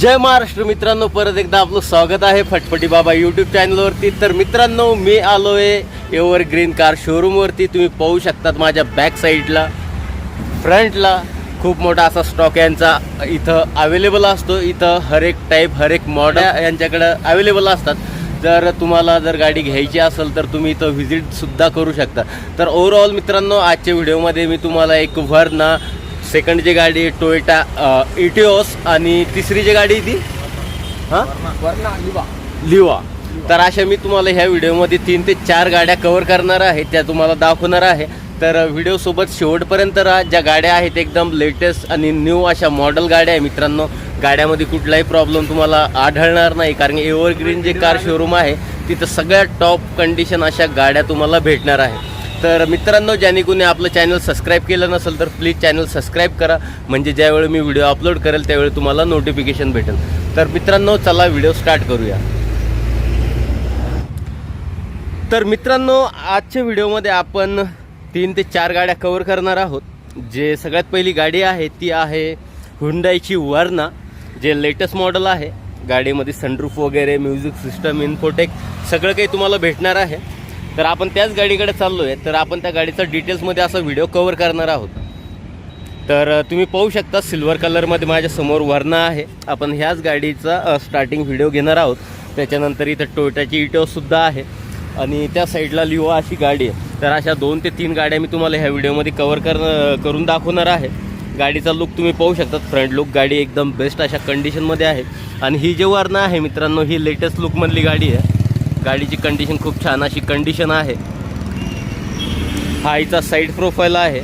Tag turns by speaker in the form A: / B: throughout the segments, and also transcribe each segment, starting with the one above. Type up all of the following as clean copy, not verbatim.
A: जय महाराष्ट्र मित्रांनो, परत एकदा आपलं स्वागत आहे फटफटी बाबा यूट्यूब चॅनलवरती। तर मित्रांनो, मी आलो आहे एव्हरग्रीन कार शोरूमवरती। तुम्ही पाहू शकतात माझ्या बॅक साईडला, फ्रंटला खूप मोठा असा स्टॉक यांचा इथं अवेलेबल असतो। इथं हर एक टाईप, हर एक मॉडेल यांच्याकडं अवेलेबल असतात। जर तुम्हाला गाडी घ्यायची असेल तर तुम्ही इथं व्हिजिटसुद्धा करू शकता। तर ओव्हरऑल मित्रांनो, आजच्या व्हिडिओमध्ये मी तुम्हाला एक व्हर्ना, सेकंड जी गाडी टोयोटा इटिओस आणि तिसरी जी गाडी ती लिवा। तर अशा मी तुम्हाला ह्या व्हिडिओमध्ये 3 ते 4 गाड्या कव्हर करणार आहे, त्या तुम्हाला दाखवणार आहे। तर व्हिडिओसोबत शेवटपर्यंत राहा। ज्या गाड्या आहेत एकदम लेटेस्ट आणि न्यू अशा मॉडेल गाड्या आहे मित्रांनो। गाड्यामध्ये कुठलाही प्रॉब्लेम तुम्हाला आढळणार नाही, कारण एव्हरग्रीन जे कार शोरूम आहे तिथं सगळ्यात टॉप कंडिशन अशा गाड्या तुम्हाला भेटणार आहे। तर मित्रांनो, ज्यांनी कोणी आपलं चॅनल सबस्क्राईब केलं नसेल तर प्लीज चॅनल सबस्क्राईब करा, म्हणजे ज्यावेळी मी व्हिडिओ अपलोड करेल त्यावेळी तुम्हाला नोटिफिकेशन भेटेल। तर मित्रांनो, चला व्हिडिओ स्टार्ट करूया। तर मित्रांनो, आजच्या व्हिडिओमध्ये आपण 3 ते 4 गाड्या कव्हर करणार आहोत। जे सगळ्यात पहिली गाडी आहे ती आहे हुंडाईची वर्ना, जे लेटेस्ट मॉडेल आहे। गाडीमध्ये सनरूफ वगैरे, म्युझिक सिस्टम, इन्फोटेक सगळं काही तुम्हाला भेटणार आहे। तर आपण त्याच गाडीकडे चाललो आहे। तर आपण त्या गाडीचा डिटेल्समध्ये असा व्हिडिओ कव्हर करणार आहोत। तर तुम्ही पाहू शकता सिल्वर कलरमध्ये माझ्यासमोर वर्ना आहे। आपण ह्याच गाडीचा स्टार्टिंग व्हिडिओ घेणार आहोत। त्याच्यानंतर इथं टोयोटाची इटिओससुद्धा आहे आणि त्या साईडला लिवा अशी गाडी आहे। तर अशा 2 ते 3 गाड्या मी तुम्हाला ह्या व्हिडिओमध्ये कव्हर करून दाखवणार आहे। गाडीचा लुक तुम्ही पाहू शकता, फ्रंट लुक गाडी एकदम बेस्ट अशा कंडिशनमध्ये आहे। आणि ही जी वर्ना आहे मित्रांनो, ही लेटेस्ट लुकमधली गाडी आहे। गाडीची कंडिशन खूप छान अशी कंडिशन आहे। हा हिचा साईड प्रोफाईल आहे।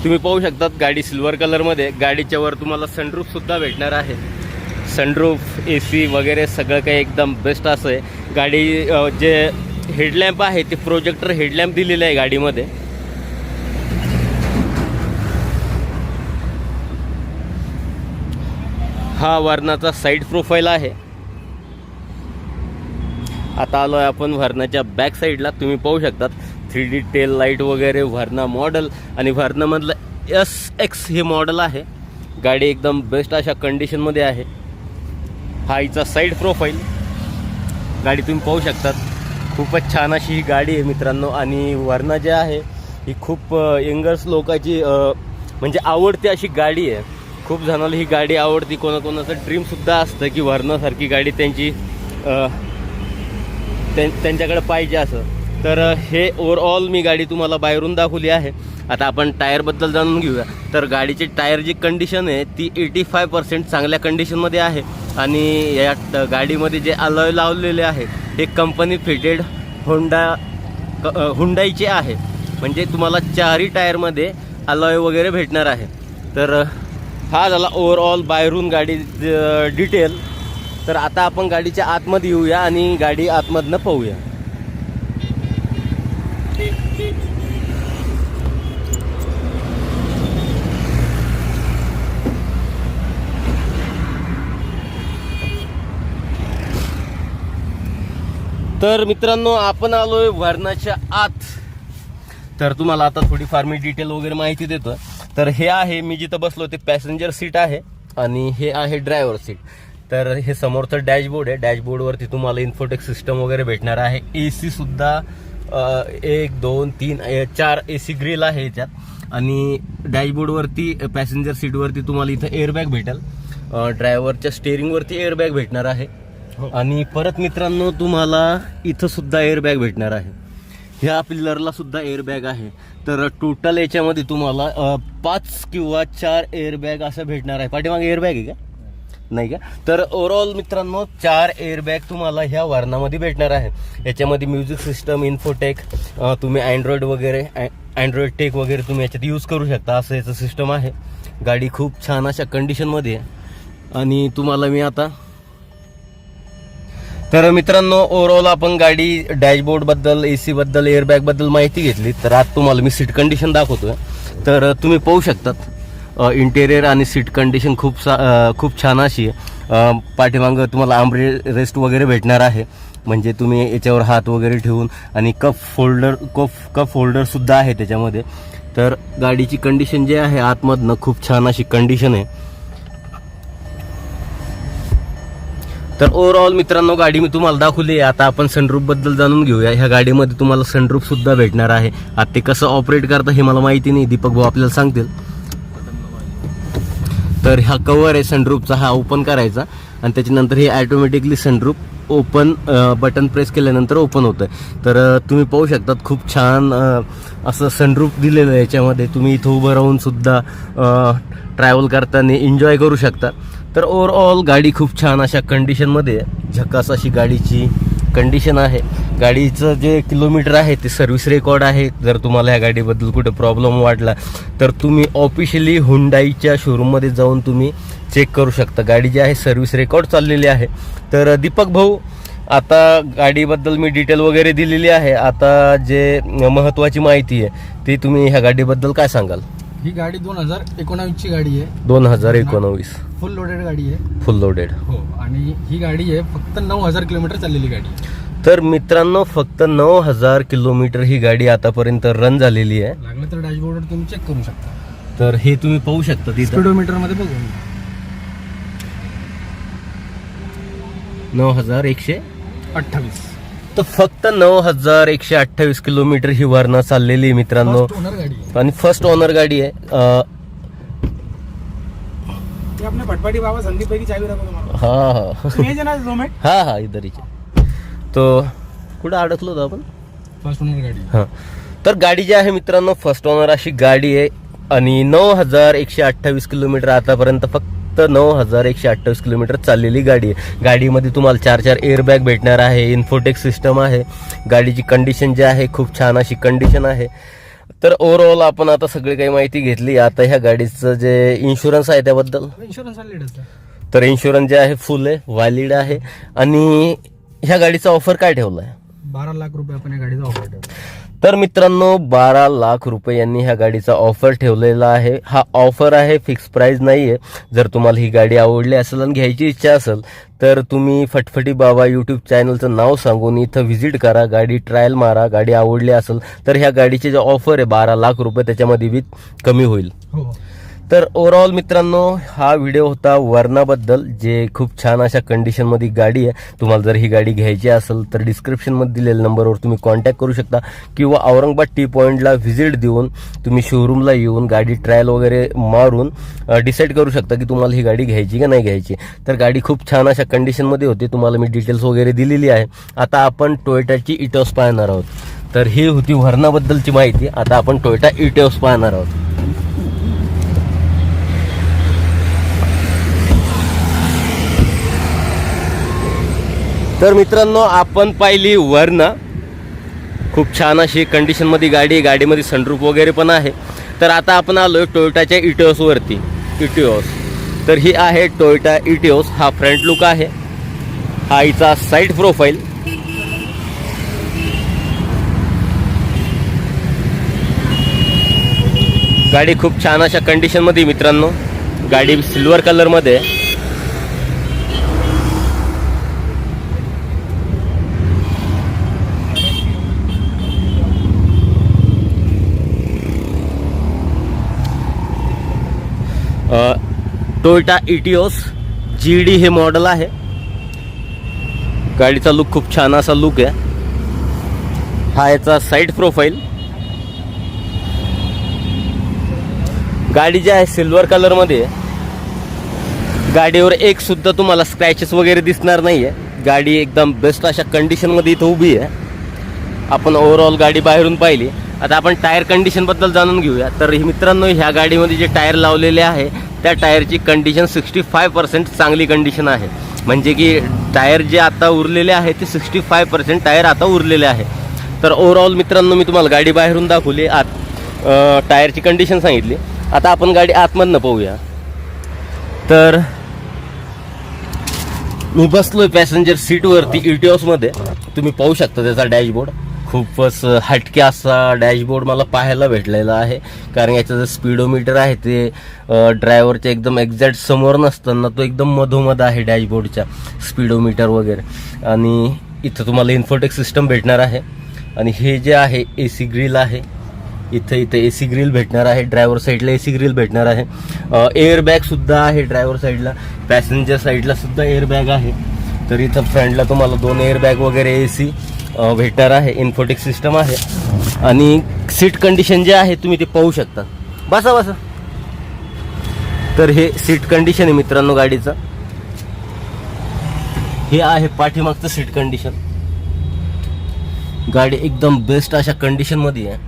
A: तुम्ही पाहू शकतात गाडी सिल्वर कलरमध्ये। गाडीच्या वर तुम्हाला सनरूफ सुद्धा भेटणार आहे। सनरूफ, AC वगैरे सगळं काही एकदम बेस्ट असं आहे। गाडी जे हेडलॅम्प आहे ते प्रोजेक्टर हेडलॅम्प दिलेलं आहे गाडीमध्ये। हा वर्नाचा साईड प्रोफाईल आहे। आता आलो आहे आपण वर्नाच्या बॅक साईडला। तुम्ही पाहू शकतात 3D टेल लाईट वगैरे, वर्ना मॉडेल आणि वर्नामधलं SX हे मॉडेल आहे। गाडी एकदम बेस्ट अशा कंडिशनमध्ये आहे। हा हिचा साईड प्रोफाईल। गाडी तुम्ही पाहू शकतात, खूपच छान अशी ही गाडी आहे मित्रांनो। आणि वर्ना जी आहे ही खूप यंगर्स लोकांची म्हणजे आवडते अशी गाडी आहे। खूप जणांना ही गाडी आवडती, कोणाकोणाचं ड्रीमसुद्धा असतं की वर्नासारखी गाडी त्यांच्याकडे पाहिजे असं। तर हे ओव्हरऑल मी गाडी तुम्हाला बाहेरून दाखवली आहे। आता आपण टायरबद्दल जाणून घेऊया। तर गाडीची टायर जी कंडिशन आहे ती 85% चांगल्या कंडिशनमध्ये आहे। आणि या गाडीमध्ये जे अलॉय लावलेले आहे हे कंपनी फिटेड हुंडाईचे आहे, म्हणजे तुम्हाला 4ही टायरमध्ये अलॉय वगैरे भेटणार आहे। तर हा झाला ओव्हरऑल बाहेरून गाडी डिटेल। तर आता आपण गाडीच्या आतमध्ये येऊया आणि गाडी आतमधनं पाहूया। तर मित्रांनो, आपण आलोय वर्नाच्या आत। तर तुम्हाला आता थोडीफार मी डिटेल वगैरे माहिती देतो। तर हे आहे, मी जिथं बसलो ते पॅसेंजर सीट आहे आणि हे आहे ड्रायव्हर सीट। तर हे समोरचं डॅशबोर्ड आहे। डॅशबोर्डवरती तुम्हाला इन्फोटेक सिस्टम वगैरे भेटणार आहे। AC सुद्धा 1, 2, 3, 4 AC ग्रिल आहे याच्यात। आणि डॅशबोर्डवरती पॅसेंजर सीटवरती तुम्हाला इथं एअरबॅग भेटेल। ड्रायव्हरच्या स्टेअरिंगवरती एअरबॅग भेटणार आहे। आणि परत मित्रांनो, तुम्हाला इथं सुद्धा एअरबॅग भेटणार आहे। ह्या पिलरला सुद्धा एअरबॅग आहे। तर टोटल याच्यामध्ये तुम्हाला 5 किंवा 4 एअरबॅग असं भेटणार आहे। पाठीमागे एअरबॅग आहे का? नाही का? तर ओव्हरऑल मित्रांनो 4 एअरबॅग तुम्हाला ह्या वर्नामध्ये भेटणार आहे। याच्यामध्ये म्युझिक सिस्टम, इन्फोटेक, तुम्ही अँड्रॉइड वगैरे, अँड्रॉइड टेक वगैरे तुम्ही याच्यात यूज करू शकता, असं याचं सिस्टम आहे। गाडी खूप छान अशा कंडिशनमध्ये आहे। आणि तुम्हाला मी आता, तर मित्रांनो, ओव्हरऑल आपण गाडी डॅशबोर्डबद्दल, AC बद्दल, एअरबॅगबद्दल माहिती घेतली। तर आज तुम्हाला मी सीट कंडिशन दाखवतोय। तर तुम्ही पाहू शकतात इंटेरियर आणि सीट कंडिशन खूप छान अशी आहे। पाठीमागं तुम्हाला आर्मरेस्ट वगैरे भेटणार आहे। म्हणजे तुम्ही याच्यावर हात वगैरे ठेवून, आणि कप होल्डर सुद्धा आहे त्याच्यामध्ये. तर गाडीची कंडिशन जी आहे आतमधनं खूप छान अशी कंडिशन आहे. तर ओव्हरऑल मित्रांनो गाडी मी तुम्हाला दाखवली. आता आपण सनरूफ बद्दल जाणून घेऊया. ह्या गाडीमध्ये तुम्हाला सनरूफ सुद्धा भेटणार आहे. आता ते कसं ऑपरेट करतं हे मला माहिती नाही, दीपक भाऊ आपल्याला सांगतील. तर हा कव्हर आहे सनरूफचा, हा ओपन करायचा आणि त्याच्यानंतर हे automatically sunroof open button press केल्यानंतर ओपन होतं. तर तुम्ही पाहू शकतात खूप छान असं सनरूफ दिलेलं आहे. याच्यामध्ये तुम्ही इथं उभं राहून सुद्धा ट्रॅव्हल करताना एन्जॉय करू शकता. तर ओव्हरऑल गाडी खूप छान अशा कंडिशनमध्ये, झकास अशी गाडीची कंडिशन आहे. गाडीचं जे किलोमीटर आहे ते सर्व्हिस रेकॉर्ड आहे. जर तुम्हाला ह्या गाडीबद्दल कुठे प्रॉब्लेम वाटला तर तुम्ही ऑफिशियली हुंडाईच्या शोरूममध्ये जाऊन तुम्ही चेक करू शकता. गाडी जी आहे सर्व्हिस रेकॉर्ड चाललेली आहे. तर दीपक भाऊ, आता गाडीबद्दल मी डिटेल वगैरे दिलेली आहे. आता जे महत्त्वाची माहिती आहे ती तुम्ही ह्या गाडीबद्दल काय सांगाल?
B: ही गाडी 2019 ची गाडी आहे.
A: 2019
B: फुल लोडेड गाडी आहे.
A: फुल लोडेड
B: हो. आणि ही गाडी आहे फक्त 9000 किलोमीटर चाललेली गाडी.
A: तर मित्रांनो फक्त 9000 किलोमीटर ही गाडी आतापर्यंत रन झालेली आहे.
B: लागलं तर डॅशबोर्डवर तुम्ही चेक करू शकता.
A: तर हे तुम्ही पाहू शकता तिथं
B: स्पीडोमीटर मध्ये बघू.
A: 9128. तर फक्त 9128 किलोमीटर ही वरना चाललेली आहे मित्रांनो.
B: ओनर गाडी आहे
A: आणि फर्स्ट ओनर गाडी आहे.
B: ते आपले फटफटी बाबा संदीप भाई की चाबी रखो तुम्हाला.
A: हा
B: तुम्ही जे ना झोमॅट.
A: हा इधरच. तो कुठं अडकलो होतो आपण?
B: फर्स्ट ओनर गाडी.
A: हां. तर गाडी जी आहे मित्रांनो फर्स्ट ओनर अशी गाडी आहे आणि 9128 किलोमीटर आतापर्यंत फक्त 9128 किलोमीटर चाललेली गाडी आहे. गाडीमध्ये तुम्हाला 4 एअरबॅग भेटणार आहे. इन्फोटेक सिस्टम आहे. गाडीची कंडिशन जी आहे खूप छान अशी कंडिशन आहे. तर ओव्हरऑल आपण आता सगळी काही माहिती घेतली. आता ह्या गाडीचं जे इन्शुरन्स आहे त्याबद्दल.
B: इन्शुरन्स आहे.
A: तर इन्शुरन्स जे आहे फुल आहे, व्हॅलिड आहे. आणि ह्या गाडीचा ऑफर काय ठेवला आहे?
B: 12 लाख रुपये आपण या गाडीचा ऑफर ठेवला.
A: तर मित्रांनो 12 लाख रुपये यांनी ह्या गाडीचा ऑफर ठेवलेला आहे. हा ऑफर आहे, फिक्स प्राइस नाही आहे. जर तुम्हाला ही गाडी आवडली असेल आणि घ्यायची इच्छा असेल तर तुम्ही फटफटी बाबा यूट्यूब चॅनलचं नाव सांगून इथं व्हिजिट करा, गाडी ट्रायल मारा. गाडी आवडली असेल तर ह्या गाडीचे जे ऑफर आहे 12 लाख रुपये त्याच्यामध्ये बी कमी होईल.
B: हो.
A: तर ओव्हरऑल मित्रांनो हा व्हिडिओ होता वर्नाबद्दल, जे खूप छान अशा कंडिशनमध्ये गाडी आहे. तुम्हाला जर ही गाडी घ्यायची असेल तर डिस्क्रिप्शनमध्ये दिलेल्या नंबरवर तुम्ही कॉन्टॅक्ट करू शकता किंवा औरंगाबाद टी पॉईंटला व्हिजिट देऊन तुम्ही शोरूमला येऊन गाडी ट्रायल वगैरे मारून डिसाईड करू शकता की तुम्हाला ही गाडी घ्यायची का नाही घ्यायची. तर गाडी खूप छान अशा कंडिशनमध्ये होती. तुम्हाला मी डिटेल्स वगैरे दिलेली आहे. आता आपण टोयोटाची इटिओस पाहणार आहोत. तर ही होती वर्नाबद्दलची माहिती. आता आपण टोयोटा इटिओस पाहणार आहोत. तर मित्रांनो आपण पाहिली वर्ना, खूप छान अशी कंडिशनमध्ये गाडी आहे. गाडीमध्ये सनरूफ वगैरे पण आहे. तर आता आपण आलोय टोयोटाच्या इटिओसवरती. इटिओस, तर ही आहे टोयोटा इटिओस. हा फ्रंट लुक आहे, हा हिचा साईड प्रोफाईल. गाडी खूप छान अशा कंडिशनमध्ये मित्रांनो. गाडी सिल्वर कलरमध्ये आहे. टोयोटा इटिओस GD हे मॉडेल आहे. गाडीचा लुक खूप छान असा लुक आहे. हा याचा साईड प्रोफाईल. गाडी जी आहे सिल्वर कलरमध्ये आहे. गाडीवर एक सुद्धा तुम्हाला स्क्रॅचेस वगैरे दिसणार नाही आहे. गाडी एकदम बेस्ट अशा कंडिशनमध्ये इथं उभी आहे. आपण ओव्हरऑल गाडी बाहेरून पाहिली. आता आपण टायर कंडिशनबद्दल जाणून घेऊया. तर मित्रांनो ह्या गाडीमध्ये जे टायर लावलेले आहे त्या टायरची कंडिशन 65% चांगली कंडिशन आहे. म्हणजे की टायर जे आता उरलेले आहे ते 65% टायर आता उरलेले आहे. तर ओव्हरऑल मित्रांनो मी तुम्हाला गाडी बाहेरून दाखवली, आत टायरची कंडिशन सांगितली. आता आपण गाडी आतमधनं पाहूया. तर मी बसलोय पॅसेंजर सीटवरती इटिओसमध्ये. तुम्ही पाहू शकता त्याचा डॅशबोर्ड. खूपच हटके असा डॅशबोर्ड मला पाहायला भेटलेला आहे. कारण याचं जे स्पीडोमीटर आहे ते ड्रायव्हरच्या एकदम एक्झॅक्ट समोर नसताना तो एकदम मधोमध आहे डॅशबोर्डच्या स्पीडोमीटर वगैरे. आणि इथं तुम्हाला इन्फोटेक सिस्टम भेटणार आहे आणि हे जे आहे AC ग्रिल आहे. इथं AC ग्रिल भेटणार आहे. ड्रायव्हर साईडला AC ग्रिल भेटणार आहे. एअर बॅग सुद्धा आहे ड्रायव्हर साईडला. पॅसेंजर साईडला सुद्धा एअर बॅग आहे. तर इथं फ्रंटला तुम्हाला 2 एअर बॅग वगैरे AC भेटणार आहे. इन्फोटेक सिस्टम आहे आणि सीट कंडिशन जे आहे तुम्ही ते पाहू शकता. बसा. तर हे सीट कंडिशन आहे मित्रांनो गाडीचं. हे आहे पाठीमागचं सीट कंडिशन. गाडी एकदम बेस्ट अशा कंडिशन मध्ये आहे.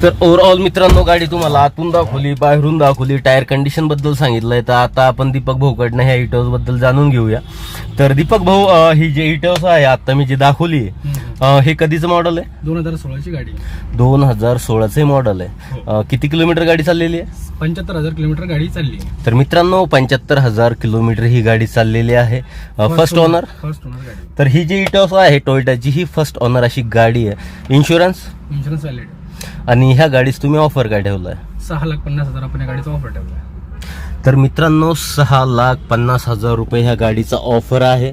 A: तर ओव्हरऑल मित्रांनो गाडी तुम्हाला आतून दाखवली, बाहेरून दाखवली, टायर कंडिशन बद्दल सांगितलंय. तर आता आपण दीपक भाऊकडनं ह्या इटोस बद्दल जाणून घेऊया. तर दीपक भाऊ, ही जी इटोस आहे आता मी जी दाखवली हे कधीचं मॉडेल आहे?
B: 2016ची गाडी.
A: 2016चे मॉडेल आहे. किती किलोमीटर गाडी चाललेली आहे?
B: 75,000 किलोमीटर गाडी चालली.
A: तर मित्रांनो 75,000 किलोमीटर ही गाडी चाललेली आहे. फर्स्ट ओनर
B: गाडी.
A: तर ही जी इटोस आहे टोयोटाची ही फर्स्ट ओनर अशी गाडी आहे. Insurance
B: valid.
A: आणि ह्या गाडीच तुम्ही ऑफर काय ठेवलाय?
B: 6,50,000 आपण या गाडीचा ऑफर ठेवलाय.
A: तर मित्रांनो 6,50,000 रुपये ह्या गाडीचा ऑफर आहे.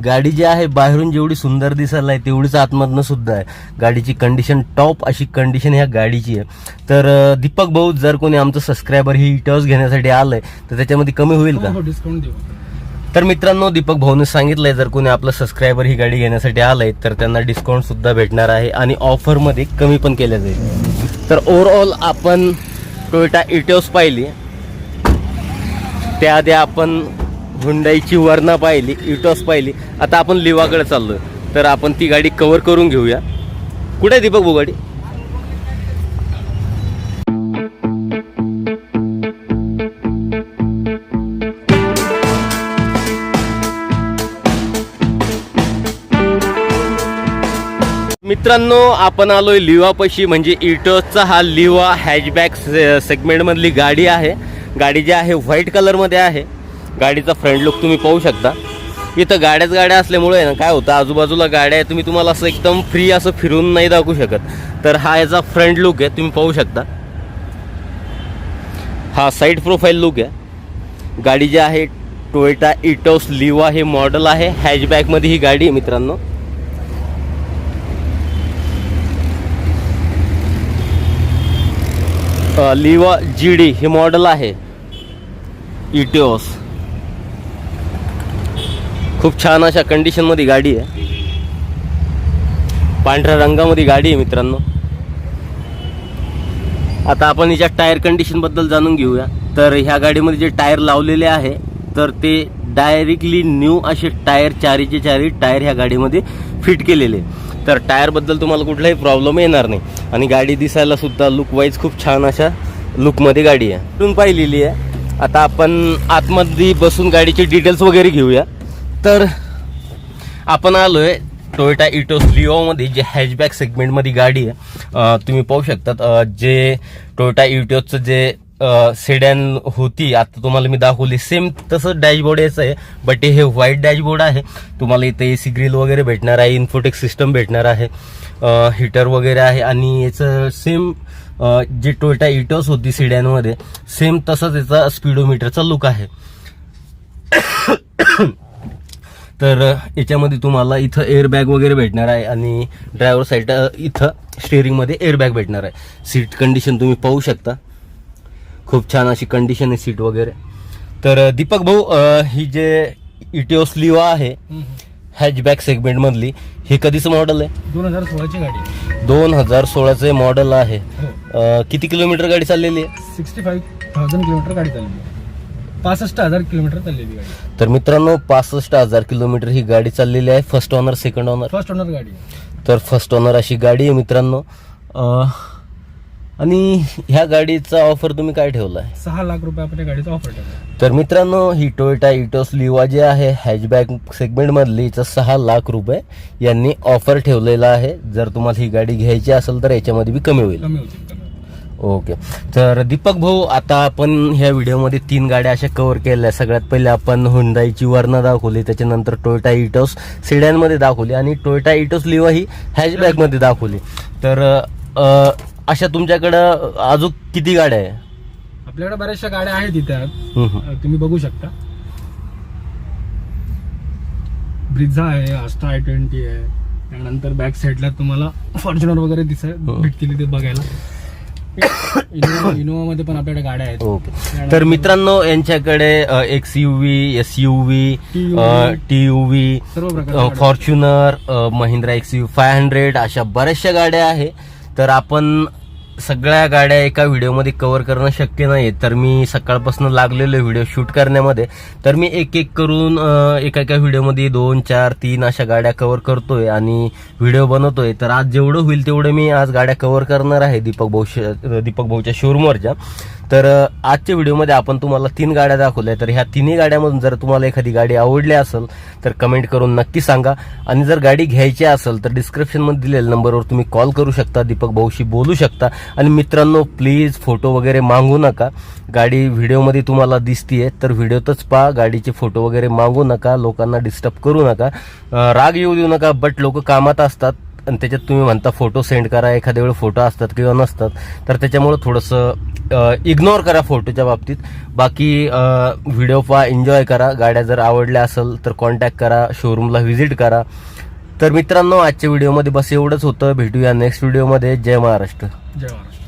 A: गाडी जी आहे बाहेरून जेवढी सुंदर दिसायला आहे तेवढीच आतमधनं सुद्धा आहे. गाडीची कंडिशन टॉप अशी कंडिशन ह्या गाडीची आहे. तर दीपक भाऊ, जर कोणी आमचं सबस्क्रायबर ही इटॉस घेण्यासाठी आलंय तर त्याच्यामध्ये कमी होईल का?
B: डिस्काउंट देऊ.
A: तर मित्रांनो दीपक भाऊने सांगितलंय जर कोणी आपलं सबस्क्रायबर ही गाडी घेण्यासाठी आलंय तर त्यांना डिस्काउंट सुद्धा भेटणार आहे आणि ऑफरमध्ये कमी पण केल्या जाईल. तर ओव्हरऑल आपण टोयोटा इटिओस पाहिली, त्याआधी आपण हुंडाईची वर्ना पाहिली, इटिओस पाहिली. आता आपण लिवाकडे चाललोय तर आपण ती गाडी कव्हर करून घेऊया. कुठे आहे दीपक भाऊ गाडी? मित्रांनो आपण आलोय लिवापाशी. म्हणजे इटिओसचा हा लिवा हॅचबॅक सेगमेंटमधली गाडी आहे. गाडी जी आहे व्हाईट कलरमध्ये आहे. गाडीचा फ्रंट लुक तुम्ही पाहू शकता. इथं गाड्या असल्यामुळे ना काय होतं, आजूबाजूला गाड्या आहे, तुम्ही तुम्हाला असं एकदम फ्री असं फिरून नाही दाखवू शकत. तर हा याचा फ्रंट लुक आहे, तुम्ही पाहू शकता. हा साईड प्रोफाईल लुक आहे. गाडी जी आहे टोयोटा इटिओस लिवा हे मॉडेल आहे. हॅचबॅकमध्ये ही गाडी आहे मित्रांनो. लिवा GD हे मॉडेल आहे इटिओस. खूप छान अशा कंडिशन मध्ये गाडी आहे. पांढऱ्या रंगामध्ये गाडी आहे मित्रांनो. आता आपण हिच्या टायर कंडिशन बद्दल जाणून घेऊया. तर ह्या गाडीमध्ये जे टायर लावलेले आहे तर ते डायरेक्टली न्यू असे टायर, चारीचे चारी टायर ह्या गाडीमध्ये फिट केलेले. तर टायर बद्दल तुम्हाला कुठलाही प्रॉब्लेम येणार नाही. आणि गाडी दिसायला सुद्धा लुक वाईज खूप छान अशा लुकमध्ये गाडी आहे. इथून पाहिलेली आहे. आता आपण आतमध्ये बसून गाडीचे डिटेल्स वगैरे घेऊया. तर आपण आलोय टोयोटा इटिओस लिओमध्ये जे हॅचबॅक सेगमेंटमध्ये गाडी आहे. तुम्ही पाहू शकता जे टोयोटा इटिओसचं जे सेडॅन होती आता तुम्हाला मी दाखवली सेम तसं डॅशबोर्ड याचं आहे. बट हे व्हाईट डॅशबोर्ड आहे. तुम्हाला इथे AC ग्रिल वगैरे भेटणार आहे. इन्फोटेक सिस्टम भेटणार आहे. हीटर वगैरे आहे. आणि याचं सेम जे टोयोटा इटिओस होती सेडॅनमध्ये सेम तसंच याचा स्पीडोमीटरचा लुक आहे. तर याच्यामध्ये तुम्हाला इथं एअर बॅग वगैरे भेटणार आहे आणि ड्रायव्हर साईड इथं स्टेअरिंगमध्ये एअर बॅग भेटणार आहे. सीट कंडिशन तुम्ही पाहू शकता. खूप छान अशी कंडिशन आहे सीट वगैरे. तर दीपक भाऊ, ही जे इटिओस लिवा आहे हॅचबॅक सेगमेंट मधली हे कधीचं मॉडेल आहे?
B: 2016ची गाडी.
A: 2016चे मॉडेल आहे. किती किलोमीटर गाडी चाललेली आहे?
B: 65,000 किलोमीटर गाडी चाललेली आहे. 65,000 किलोमीटर चाललेली गाडी.
A: तर मित्रांनो 65,000 किलोमीटर ही गाडी चाललेली आहे. First owner, second owner?
B: First owner गाडी.
A: तर फर्स्ट ओनर अशी गाडी आहे मित्रांनो. आणि ह्या गाडीचा ऑफर तुम्ही काय ठेवलाय?
B: 6 लाख रुपये आपण या गाडीचा ऑफर ठेवला.
A: तर मित्रांनो ही टोयोटा इटिओस लिवा जे आहे हॅचबॅक सेगमेंट मधली 6 लाख रुपये यांनी ऑफर ठेवलेला आहे. जर तुम्हाला ही गाडी घ्यायची असेल तर याच्यामध्ये बी कमी होईल. ओके. तर दीपक भाऊ, आता आपण ह्या व्हिडिओमध्ये 3 गाड्या अशा कव्हर केल्या. सगळ्यात पहिले आपण हुंडाईची वर्ना दाखवली, त्याच्यानंतर टोयोटा इटिओस सेडॅनमध्ये दाखवली आणि टोयोटा इटिओस लिवा ही हॅचबॅकमध्ये दाखवली. तर अशा तुमच्याकडं अजून किती गाड्या आहे?
B: आपल्याकडे बऱ्याचशा गाड्या आहेत इथे आत.
A: हम्म.
B: तुम्ही बघू शकता. ब्रिझा आहे, आस्टा i20 आहे. त्यानंतर बॅक साईडला तुम्हाला फॉर्च्युनर वगैरे भेटतील ते बघायला. इनोवा मध्ये पण आपल्याकडे गाड्या आहेत.
A: ओके. तर मित्रांनो यांच्याकडे XUV, SUV, TUV,
B: सर्व प्रकारच्या
A: फॉर्च्युनर, महिंद्रा XUV500 अशा बऱ्याचशा गाड्या आहे. तर आपण सगळ्या गाड्या एका व्हिडिओमध्ये कव्हर करणं शक्य नाही, तर मी सकाळपासून लागलेलो व्हिडिओ शूट करण्यामध्ये. तर मी एक एक करून एका व्हिडिओमध्ये 2, 4, 3 अशा गाड्या कव्हर करतोय आणि व्हिडिओ बनवतोय. तर आज जेवढं होईल तेवढं मी आज गाड्या कव्हर करणार आहे दीपक भाऊच्या शोरूमवरच्या. तर आजच्या व्हिडिओमध्ये आपण तुम्हाला 3 गाड्या दाखवल्या. तर ह्या 3 गाड्यामधून जर तुम्हाला एखादी गाडी आवडली असेल तर कमेंट करून नक्की सांगा. आणि जर गाडी घ्यायची असेल तर डिस्क्रिप्शनमध्ये दिलेल्या नंबरवर तुम्ही कॉल करू शकता, दीपक भाऊशी बोलू शकता. आणि मित्रांनो प्लीज फोटो वगैरे मागू नका. गाडी व्हिडिओमध्ये तुम्हाला दिसतीये तर व्हिडिओतच पहा, गाडीचे फोटो वगैरे मागू नका, लोकांना डिस्टर्ब करू नका, राग येऊ देऊ नका. बट लोक कामात असतात आणि त्याच्यात तुम्ही म्हणता फोटो सेंड करा, एखाद्या वेळी फोटो असतात किंवा नसतात, तर त्याच्यामुळे थोडंसं इग्नोर करा फोटोच्या बाबतीत. बाकी व्हिडिओ पहा, एन्जॉय करा. गाड्या जर आवडल्या असेल तर कॉन्टॅक्ट करा, शोरूमला व्हिजिट करा. तर मित्रांनो आजच्या व्हिडिओमध्ये बस एवढंच होतं. भेटूया नेक्स्ट व्हिडिओमध्ये. जय महाराष्ट्र.
B: जय महाराष्ट्र.